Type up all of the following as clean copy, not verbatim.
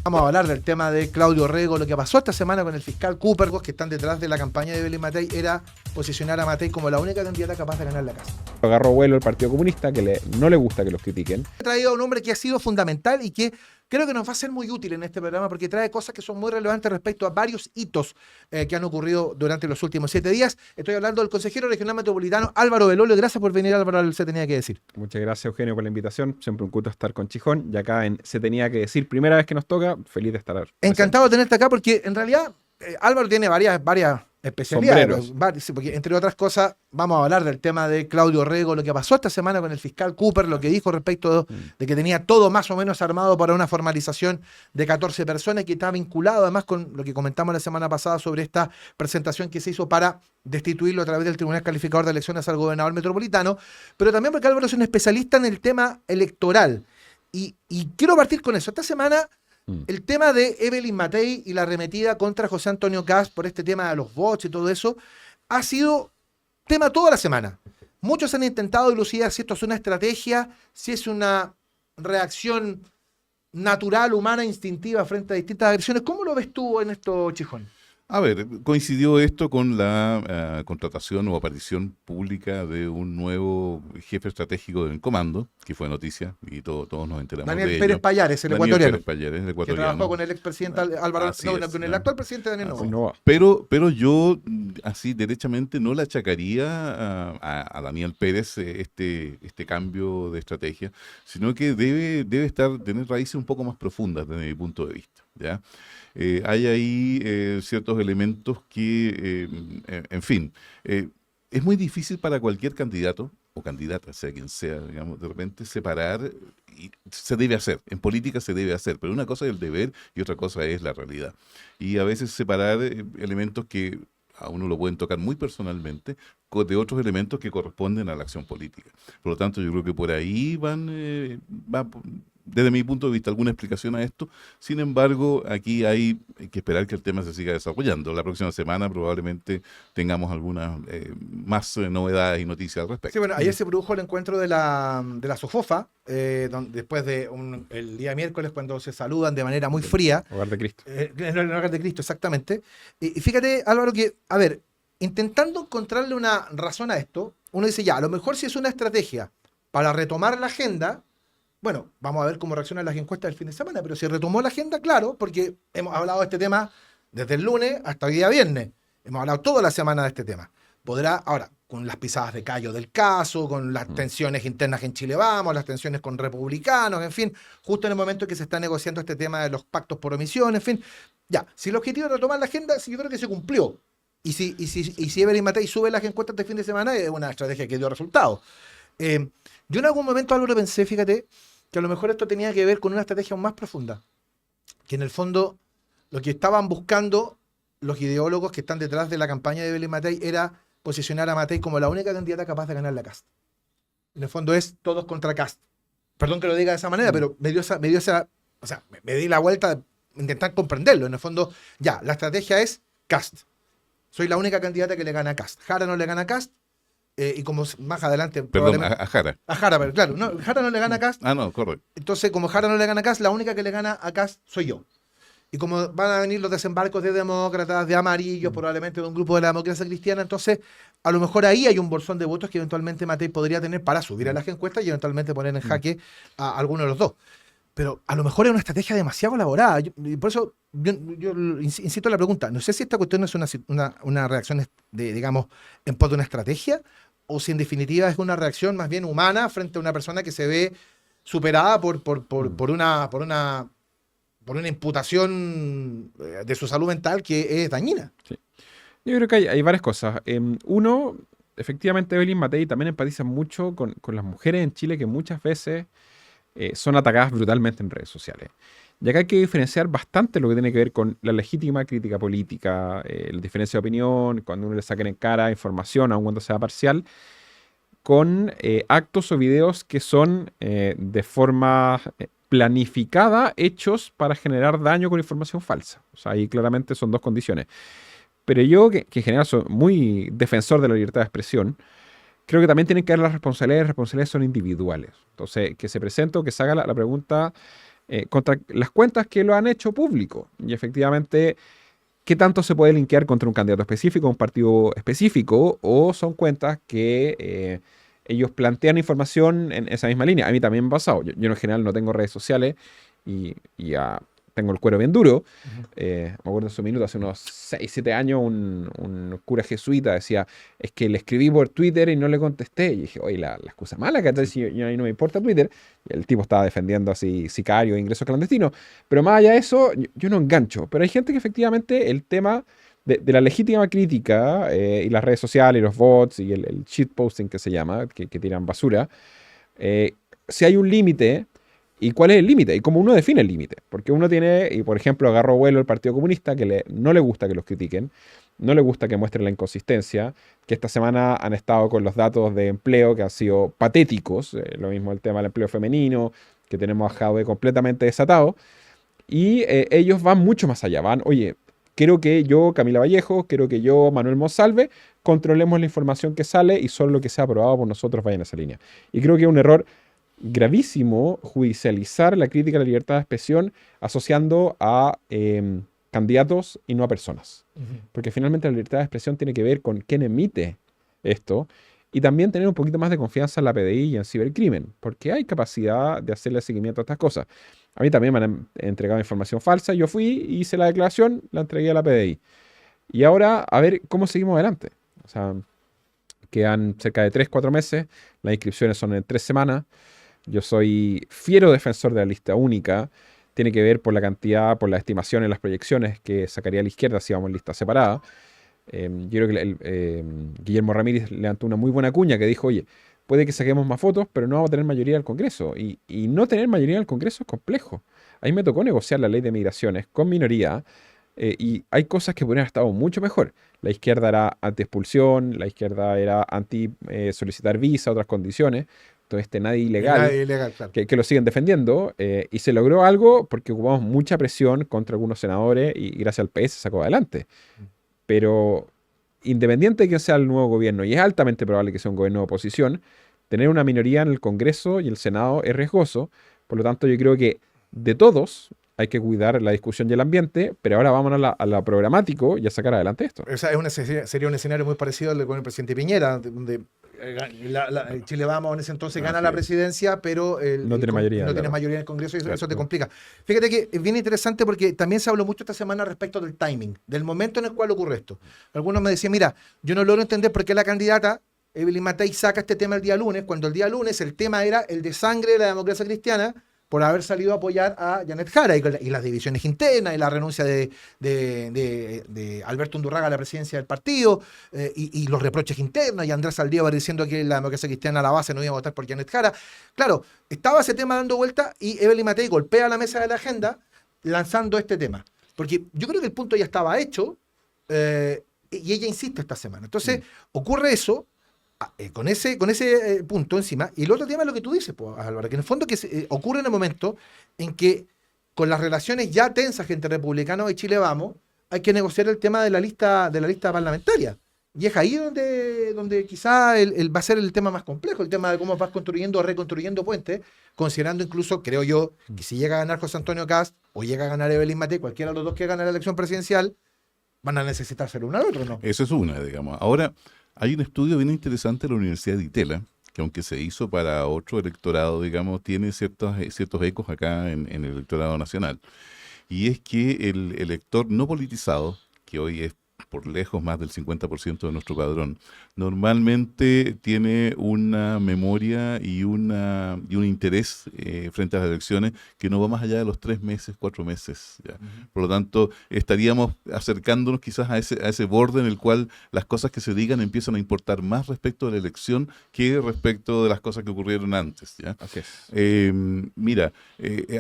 Vamos a hablar del tema de Claudio Rego. Lo que pasó esta semana con el fiscal Cooper, que están detrás de la campaña de Evelyn Matei, era posicionar a Matei como la única candidata capaz de ganar la casa. Agarró vuelo el Partido Comunista, que no le gusta que los critiquen. He traído a un hombre que ha sido fundamental y que creo que nos va a ser muy útil en este programa porque trae cosas que son muy relevantes respecto a varios hitos que han ocurrido durante los últimos 7 días. Estoy hablando del consejero regional metropolitano Álvaro Belolio. Gracias por venir, Álvaro, Se Tenía que Decir. Muchas gracias, Eugenio, por la invitación. Siempre un gusto estar con Chijón. Y acá en Se Tenía que Decir, primera vez que nos toca, feliz de estar presente. Encantado de tenerte acá porque en realidad Álvaro tiene varias especialidades. Porque, entre otras cosas, vamos a hablar del tema de Claudio Rego, lo que pasó esta semana con el fiscal Cooper, lo que dijo respecto de que tenía todo más o menos armado para una formalización de 14 personas, que está vinculado además con lo que comentamos la semana pasada sobre esta presentación que se hizo para destituirlo a través del Tribunal Calificador de Elecciones al gobernador metropolitano, pero también porque Álvaro es un especialista en el tema electoral. Y quiero partir con eso. Esta semana el tema de Evelyn Matei y la arremetida contra José Antonio Kast por este tema de los bots y todo eso ha sido tema toda la semana. Muchos han intentado dilucidar si esto es una estrategia, si es una reacción natural, humana, instintiva frente a distintas agresiones. ¿Cómo lo ves tú en esto, Chijón? A ver, coincidió esto con la contratación o aparición pública de un nuevo jefe estratégico del comando, que fue noticia y todos nos enteramos de ello. Daniel Pérez Payares, el Daniel ecuatoriano. Pérez Payares, el Que ecuatoriano. trabajó con el expresidente Álvaro, con el actual presidente Daniel Noboa. Pero yo, así derechamente, no le achacaría a Daniel Pérez este cambio de estrategia, sino que debe tener raíces un poco más profundas desde mi punto de vista, ¿ya? Hay ahí ciertos elementos que, en fin, es muy difícil para cualquier candidato o candidata, sea quien sea, digamos, de repente separar, y se debe hacer, en política se debe hacer, pero una cosa es el deber y otra cosa es la realidad. Y a veces separar elementos que a uno lo pueden tocar muy personalmente de otros elementos que corresponden a la acción política. Por lo tanto, yo creo que por ahí va desde mi punto de vista, alguna explicación a esto. Sin embargo, aquí hay que esperar que el tema se siga desarrollando. La próxima semana probablemente tengamos algunas más novedades y noticias al respecto. Sí, bueno, ayer se produjo el encuentro de la SOFOFA, después de el día miércoles, cuando se saludan de manera muy fría. Hogar de Cristo. En el Hogar de Cristo, exactamente. Y fíjate, Álvaro, que, a ver, intentando encontrarle una razón a esto, uno dice, ya, a lo mejor si es una estrategia para retomar la agenda. Bueno, vamos a ver cómo reaccionan las encuestas del fin de semana, pero si retomó la agenda, claro, porque hemos hablado de este tema desde el lunes hasta hoy día viernes. Hemos hablado toda la semana de este tema. Podrá, ahora, con las pisadas de callo del caso, con las tensiones internas en Chile Vamos, las tensiones con republicanos, en fin, justo en el momento en que se está negociando este tema de los pactos por omisión, en fin. Ya, si el objetivo es retomar la agenda, sí, yo creo que se cumplió. Y si Evelyn Matei sube las encuestas de fin de semana, es una estrategia que dio resultados. Yo en algún momento, Álvaro, pensé, fíjate, que a lo mejor esto tenía que ver con una estrategia aún más profunda, que en el fondo lo que estaban buscando los ideólogos que están detrás de la campaña de Evelyn Matei era posicionar a Matei como la única candidata capaz de ganar la Kast. En el fondo es todos contra Kast. Perdón que lo diga de esa manera, pero me di la vuelta de intentar comprenderlo. En el fondo, ya, la estrategia es Kast. Soy la única candidata que le gana a Kast. Jara no le gana a Kast. Y como más adelante... Perdón, a Jara. A Jara, pero claro, no, Jara no le gana a Kast. Ah, no, correcto. Entonces, como Jara no le gana a Kast, la única que le gana a Kast soy yo. Y como van a venir los desembarcos de demócratas, de amarillos, probablemente de un grupo de la democracia cristiana, entonces a lo mejor ahí hay un bolsón de votos que eventualmente Matei podría tener para subir a las encuestas y eventualmente poner en jaque a alguno de los dos. Pero a lo mejor es una estrategia demasiado elaborada. Y por eso yo insisto en la pregunta. No sé si esta cuestión es una reacción digamos, en pos de una estrategia, o si en definitiva es una reacción más bien humana frente a una persona que se ve superada por una imputación de su salud mental que es dañina. Sí. Yo creo que hay varias cosas. Uno, efectivamente, Evelyn Matei también empatiza mucho con las mujeres en Chile que muchas veces son atacadas brutalmente en redes sociales. Y acá hay que diferenciar bastante lo que tiene que ver con la legítima crítica política, la diferencia de opinión, cuando uno le saca en cara información, aun cuando sea parcial, con actos o videos que son de forma planificada, hechos para generar daño con información falsa. O sea, ahí claramente son dos condiciones. Pero yo, que en general soy muy defensor de la libertad de expresión, creo que también tienen que haber las responsabilidades son individuales. Entonces, que se presente o que se haga la pregunta contra las cuentas que lo han hecho público. Y efectivamente, ¿qué tanto se puede linkear contra un candidato específico, un partido específico? ¿O son cuentas que ellos plantean información en esa misma línea? A mí también me ha pasado. Yo en general no tengo redes sociales y tengo el cuero bien duro. Me acuerdo en su minuto, hace unos 6, 7 años, un cura jesuita decía, es que le escribí por Twitter y no le contesté. Y dije, oye, la excusa mala, que si a mí no me importa Twitter. Y el tipo estaba defendiendo así sicario, ingresos clandestinos. Pero más allá de eso, yo no engancho. Pero hay gente que efectivamente el tema de la legítima crítica y las redes sociales y los bots y el shitposting que se llama, que tiran basura, si hay un límite. ¿Y cuál es el límite? Y cómo uno define el límite. Porque uno tiene, y por ejemplo, agarró vuelo el Partido Comunista, que no le gusta que los critiquen, no le gusta que muestren la inconsistencia, que esta semana han estado con los datos de empleo que han sido patéticos, lo mismo el tema del empleo femenino, que tenemos a Jadwe completamente desatado, y ellos van mucho más allá, oye, quiero que yo, Camila Vallejo, quiero que yo, Manuel Monsalve, controlemos la información que sale y solo lo que sea aprobado por nosotros vaya en esa línea. Y creo que es un error gravísimo judicializar la crítica a la libertad de expresión asociando a candidatos y no a personas. Porque finalmente la libertad de expresión tiene que ver con quién emite esto y también tener un poquito más de confianza en la PDI y en cibercrimen, porque hay capacidad de hacerle seguimiento a estas cosas. A mí también me han entregado información falsa, yo fui, hice la declaración, la entregué a la PDI. Y ahora a ver cómo seguimos adelante. O sea, quedan cerca de 3, 4 meses, las inscripciones son en 3 semanas. Yo soy fiero defensor de la lista única. Tiene que ver por la cantidad, por las estimaciones, las proyecciones que sacaría la izquierda si vamos en lista separada. Yo creo que Guillermo Ramírez levantó una muy buena cuña que dijo, oye, puede que saquemos más votos, pero no vamos a tener mayoría del Congreso. Y no tener mayoría del Congreso es complejo. Ahí me tocó negociar la ley de migraciones con minoría y hay cosas que podrían haber estado mucho mejor. La izquierda era anti-expulsión, la izquierda era anti-solicitar visa, otras condiciones. Entonces, nadie ilegal, Claro. que lo siguen defendiendo, y se logró algo porque ocupamos mucha presión contra algunos senadores y gracias al PS se sacó adelante. Pero independiente de quién sea el nuevo gobierno, y es altamente probable que sea un gobierno de oposición, tener una minoría en el Congreso y el Senado es riesgoso. Por lo tanto, yo creo que de todos hay que cuidar la discusión y el ambiente, pero ahora vámonos a lo programático y a sacar adelante esto. O sea, sería un escenario muy parecido al con el presidente Piñera, donde Chile Vamos en ese entonces gana la presidencia, pero no tiene mayoría. No tiene mayoría en el Congreso y eso te complica. Fíjate que es bien interesante porque también se habló mucho esta semana respecto del timing, del momento en el cual ocurre esto. Algunos me decían, mira, yo no logro entender por qué la candidata Evelyn Matei saca este tema el día lunes, cuando el día lunes el tema era el desangre de la democracia cristiana por haber salido a apoyar a Janet Jara y las divisiones internas y la renuncia de Alberto Undurraga a la presidencia del partido y los reproches internos y Andrés Saldívar diciendo que la democracia cristiana a la base no iba a votar por Janet Jara. Claro, estaba ese tema dando vuelta y Evelyn Matei golpea la mesa de la agenda lanzando este tema. Porque yo creo que el punto ya estaba hecho y ella insiste esta semana. Entonces, ocurre eso. Con ese punto encima, y el otro tema es lo que tú dices, pues, Álvaro, que en el fondo ocurre en el momento en que con las relaciones ya tensas entre republicanos y Chile Vamos, hay que negociar el tema de la lista parlamentaria. Y es ahí donde quizá va a ser el tema más complejo, el tema de cómo vas construyendo o reconstruyendo puentes, considerando incluso, creo yo, que si llega a ganar José Antonio Kast o llega a ganar Evelyn Matei, cualquiera de los dos que gane la elección presidencial, van a necesitar ser uno al otro, ¿no? Eso es una, digamos. Ahora, hay un estudio bien interesante de la Universidad de Itela, que aunque se hizo para otro electorado, digamos, tiene ciertos ecos acá en el electorado nacional. Y es que el elector no politizado, que hoy es por lejos más del 50% de nuestro padrón, normalmente tiene una memoria y un interés frente a las elecciones que no va más allá de los 3 meses, 4 meses. ¿Ya? Por lo tanto, estaríamos acercándonos quizás a ese borde en el cual las cosas que se digan empiezan a importar más respecto de la elección que respecto de las cosas que ocurrieron antes. ¿Ya? Así es. Mira,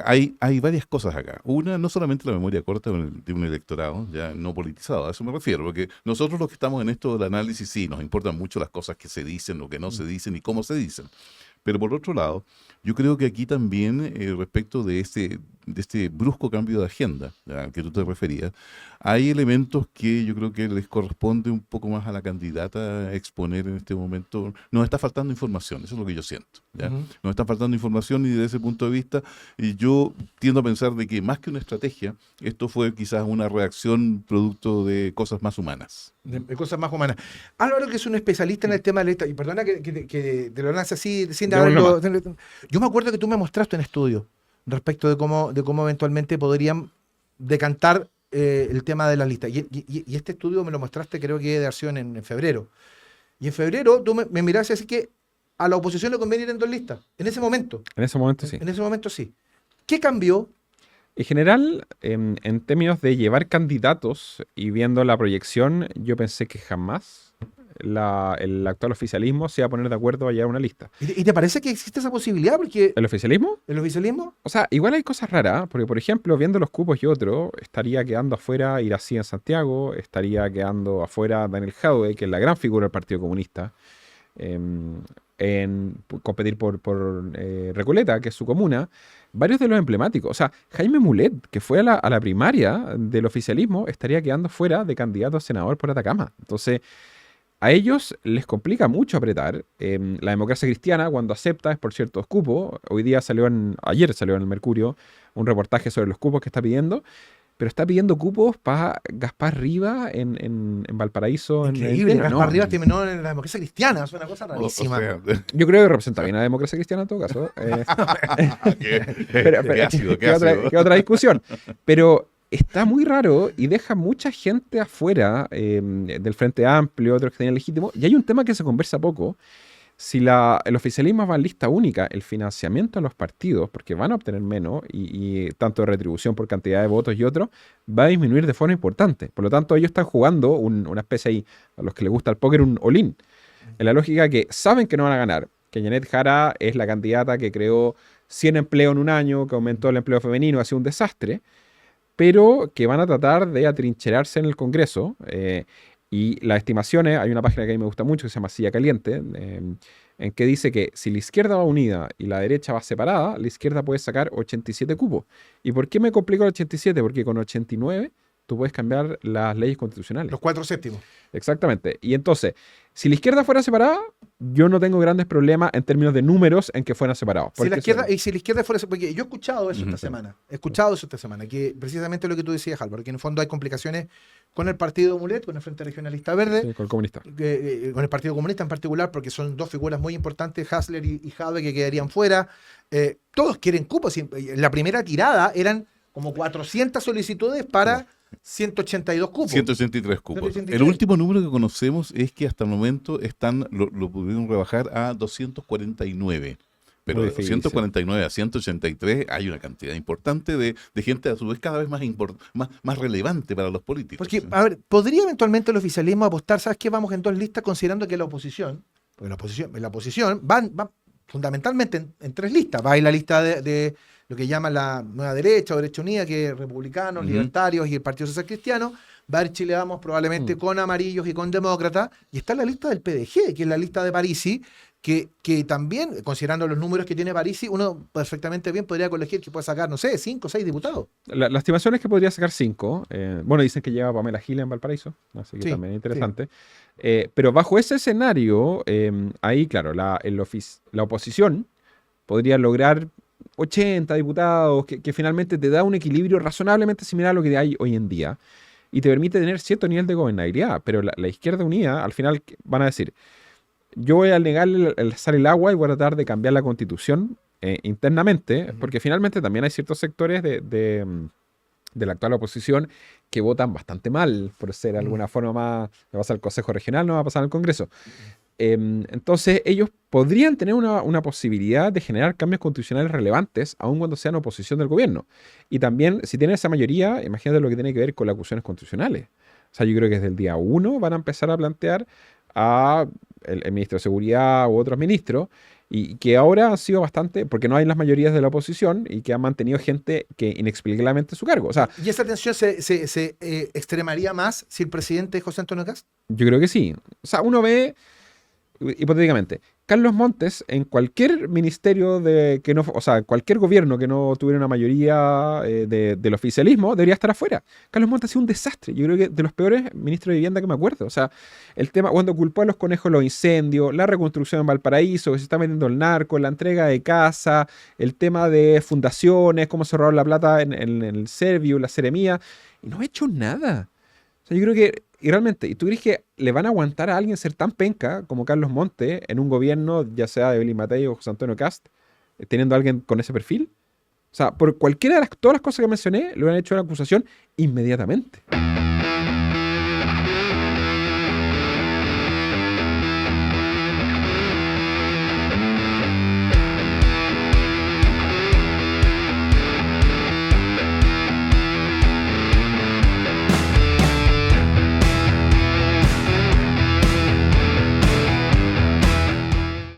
hay varias cosas acá. Una, no solamente la memoria corta de un electorado ya no politizado, a eso me refiero, porque nosotros los que estamos en esto del análisis sí, nos importan mucho las cosas que se dicen, lo que no se dicen y cómo se dicen. Pero por otro lado, yo creo que aquí también respecto de este brusco cambio de agenda al que tú te referías, hay elementos que yo creo que les corresponde un poco más a la candidata a exponer en este momento. Nos está faltando información, eso es lo que yo siento, ¿ya? Nos está faltando información y desde ese punto de vista y yo tiendo a pensar de que más que una estrategia, esto fue quizás una reacción producto de cosas más humanas. De cosas más humanas. Álvaro, que es un especialista en el tema de la lista, y perdona que te lo lance así, sin darlo. Yo me acuerdo que tú me mostraste un estudio respecto de cómo eventualmente podrían decantar el tema de las listas. Y este estudio me lo mostraste, creo que de acción en febrero. Y en febrero tú me miraste así que a la oposición le conviene ir en 2 listas. En ese momento. En ese momento sí. En ese momento sí. ¿Qué cambió? En general, en términos de llevar candidatos y viendo la proyección, yo pensé que jamás el actual oficialismo se iba a poner de acuerdo a llevar una lista. ¿Y te parece que existe esa posibilidad? Porque ¿El oficialismo? el oficialismo... O sea, igual hay cosas raras, porque por ejemplo, viendo los cupos y otro, estaría quedando afuera Irací en Santiago, estaría quedando afuera Daniel Jadwe, que es la gran figura del Partido Comunista, en competir por Recoleta, que es su comuna, varios de los emblemáticos. O sea, Jaime Mulet, que fue a la primaria del oficialismo, estaría quedando fuera de candidato a senador por Atacama. Entonces, a ellos les complica mucho apretar. La Democracia Cristiana, cuando acepta, es por ciertos cupos. Ayer salió en el Mercurio un reportaje sobre los cupos que está pidiendo. Pero está pidiendo cupos para Gaspar Rivas en Valparaíso. Increíble, Gaspar Rivas terminó en la Democracia Cristiana, es una cosa rarísima. Yo creo que representa bien a la Democracia Cristiana en todo caso. ¿Qué ácido? ¿Qué otra discusión? Pero está muy raro y deja mucha gente afuera del Frente Amplio, otros que tenían legítimo. Y hay un tema que se conversa poco. Si el oficialismo va en lista única, el financiamiento a los partidos, porque van a obtener menos, y tanto de retribución por cantidad de votos y otros, va a disminuir de forma importante. Por lo tanto, ellos están jugando una especie ahí, a los que les gusta el póker, un all-in. En la lógica que saben que no van a ganar, que Janet Jara es la candidata que creó 100 empleos en un año, que aumentó el empleo femenino, ha sido un desastre, pero que van a tratar de atrincherarse en el Congreso. Y las estimaciones, hay una página que a mí me gusta mucho que se llama Silla Caliente, en que dice que si la izquierda va unida y la derecha va separada, la izquierda puede sacar 87 cupos. ¿Y por qué me complico el 87? Porque con 89 tú puedes cambiar las leyes constitucionales. Los 4/7. Exactamente. Y entonces, si la izquierda fuera separada, yo no tengo grandes problemas en términos de números en que fueran separados. Si la izquierda fuera... Porque yo he escuchado eso esta semana. Que precisamente lo que tú decías, Álvaro, que en el fondo hay complicaciones con el partido Mulet, con el Frente Regionalista Verde. Sí, con el comunista. Con el Partido Comunista en particular, porque son 2 figuras muy importantes, Hasler y Jadwe, que quedarían fuera. Todos quieren cupos. La primera tirada eran como 400 solicitudes para 182 cupos. 183 cupos. 183. El último número que conocemos es que hasta el momento lo pudieron rebajar a 249. Pero de 249 a 183 hay una cantidad importante de gente a su vez cada vez más relevante para los políticos. Porque, a ver, ¿podría eventualmente el oficialismo apostar? ¿Sabes qué? Vamos en 2 listas considerando que la oposición van fundamentalmente en 3 listas. Va en la lista de lo que llaman la Nueva Derecha o Derecha Unida, que es republicanos, libertarios y el Partido Social Cristiano. Va a ir Chile Vamos probablemente con amarillos y con demócratas. Y está la lista del PDG, que es la lista de Parisi, que también, considerando los números que tiene Parisi, uno perfectamente bien podría colegir que puede sacar, no sé, 5 o 6 diputados. La estimación es que podría sacar 5. Bueno, dicen que lleva Pamela Giles en Valparaíso, así que también es interesante. Sí. Pero bajo ese escenario, ahí, claro, la oposición podría lograr 80 diputados, que finalmente te da un equilibrio razonablemente similar a lo que hay hoy en día y te permite tener cierto nivel de gobernabilidad. Pero la izquierda unida, al final, van a decir... Yo voy a negarle el sal y el agua y voy a tratar de cambiar la constitución internamente, porque finalmente también hay ciertos sectores de la actual oposición que votan bastante mal, por ser de alguna forma más, va a pasar al Consejo Regional, no va a pasar al Congreso. Entonces ellos podrían tener una posibilidad de generar cambios constitucionales relevantes, aun cuando sean oposición del gobierno. Y también, si tienen esa mayoría, imagínate lo que tiene que ver con las acusaciones constitucionales. O sea, yo creo que desde el día 1 van a empezar a plantear a el ministro de Seguridad u otros ministros, y que ahora han sido bastante, porque no hay las mayorías de la oposición, y que han mantenido gente que inexplicablemente su cargo. O sea, ¿y esa tensión se extremaría más si el presidente es José Antonio Kast? Yo creo que sí. O sea, uno ve, hipotéticamente, Carlos Montes, en cualquier ministerio que no, o sea, cualquier gobierno que no tuviera una mayoría del oficialismo, debería estar afuera. Carlos Montes ha sido un desastre. Yo creo que de los peores ministros de vivienda que me acuerdo. O sea, el tema, cuando culpó a los conejos de los incendios, la reconstrucción en Valparaíso, que se está metiendo el narco, la entrega de casa, el tema de fundaciones, cómo se robaron la plata en el Servio, la Seremía, y no ha hecho nada. O sea, yo creo que, y realmente, ¿y tú crees que le van a aguantar a alguien ser tan penca como Carlos Montes en un gobierno, ya sea de Evelyn Matei o José Antonio Cast, teniendo a alguien con ese perfil? O sea, por cualquiera de todas las cosas que mencioné, le hubieran hecho una acusación inmediatamente.